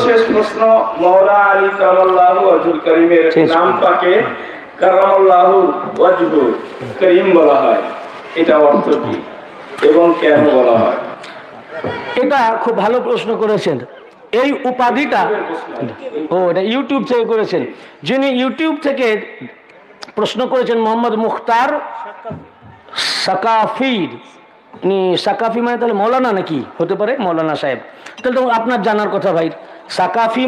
শেষ প্রশ্ন, মাওলা আলী কারামাল্লাহু ওয়াজহুল কারীমের নাম পাকে কারামাল্লাহু ওয়াজহু করিম বলা হয়, এটা অর্থ কি এবং কেন বলা হয়? এটা খুব ভালো প্রশ্ন করেছেন। এই উপাধিটা এটা ইউটিউব থেকে করেছেন। যিনি ইউটিউব থেকে প্রশ্ন করেছেন মোহাম্মদ মুখতার সাকাফির, সাকাফি মানে তাহলে মৌলানা নাকি হতে পারে, মৌলানা সাহেব। তাহলে তো আপনার জানার কথা ভাই। সাকাফি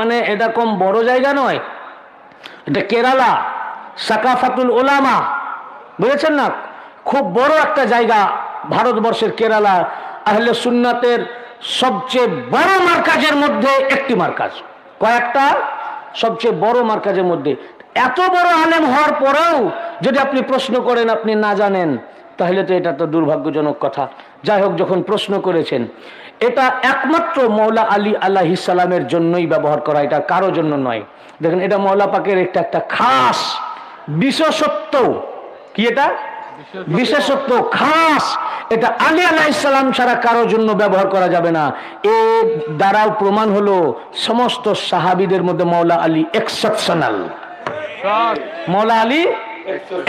মানে এটা কম বড় জায়গা নয়, এটা কেরালা সাকাফাতুল ওলামা, বুঝেছেন না? খুব বড় একটা জায়গা ভারতবর্ষের কেরালা। আহলে সুন্নাতের সবচেয়ে বড় মার্কাজের মধ্যে একটি মার্কাজ, কয়েকটা সবচেয়ে বড় মার্কাজের মধ্যে। এত বড় আলেম হওয়ার পরেও যদি আপনি প্রশ্ন করেন আপনি না জানেন, তাহলে তো এটা তো দুর্ভাগ্যজনক কথা। যাই হোক, যখন প্রশ্ন করেছেন, এটা একমাত্র মৌলা আলী আলাইহিস সালামের জন্যই ব্যবহার করা, এটা কারো জন্য নয়। দেখেন, এটা মৌলা পাকের একটা খাস বিশেষত্ব। কি এটা? বিশেষত্ব, খাস। এটা আলী আলাইহিস সালাম ছাড়া কারোর জন্য ব্যবহার করা যাবে না। এর দ্বারাও প্রমাণ হলো সমস্ত সাহাবীদের মধ্যে মৌলা আলী এক্সেপশনাল। মৌলা আলী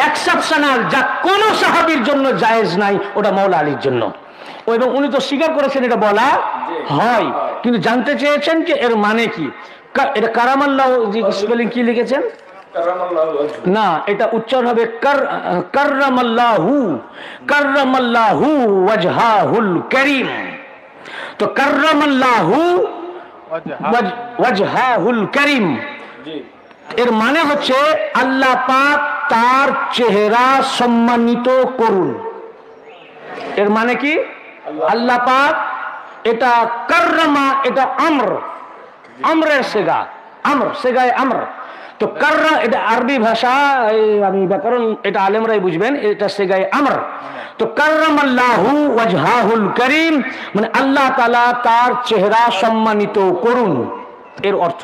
এক্সেপশনাল, যা কোন সাহাবীর জন্য জায়েজ নাই, ওটা মৌলা আলীর জন্য। এবং উনি তো স্বীকার করেছেন এটা বলা হয়, কিন্তু জানতে চেয়েছেন যে এর মানে কি। এটা কারামাল্লাহ স্পেলিং কি লিখেছেন? না, এটা উচ্চারণ হবে কাররামাল্লাহু, কাররামাল্লাহু ওয়াজহাহুল কারীম। তো কাররামাল্লাহু ওয়াজহাহুল কারীম এর মানে হচ্ছে আল্লাহ পাক তার চেহারা সম্মানিত করুন। এর মানে কি? আল্লাহ পাক, এটা কাররামা, এটা আমরের সেগা, সেগায় আমর। তো কাররা এটা আরবি ভাষা, আমি ব্যাকরণ, এটা আলেমরাই বুঝবেন, এটা সেগায় আমর। তো কাররামাল্লাহু ওয়াজহাহুল কারীম মানে আল্লাহ তাআলা তার চেহারা সম্মানিত করুন, এর অর্থ।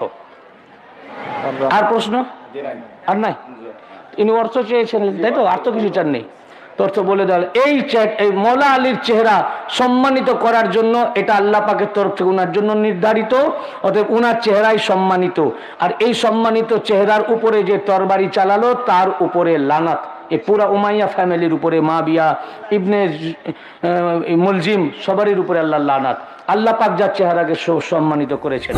আর প্রশ্ন আর নাই? ইনি অর্থ চেয়েছেন, তাই তো? আর তো কিছু চান নেই, অর্থ বলে দেওয়া। এই মৌলা আলীর চেহারা সম্মানিত করার জন্য এটা আল্লাহ পাকের তরফ থেকে উনার জন্য নির্ধারিত, অতএব উনার চেহারাই সম্মানিত। আর এই সম্মানিত চেহারার উপরে যে তরবারি চালালো তার উপরে লানাত। এই পুরা উমাইয়া ফ্যামিলির উপরে, মাবিয়া ইবনে মুলজিম সবারই উপরে আল্লাহ লানাত। আল্লাহ পাক যার চেহারাকে সম্মানিত করেছেন।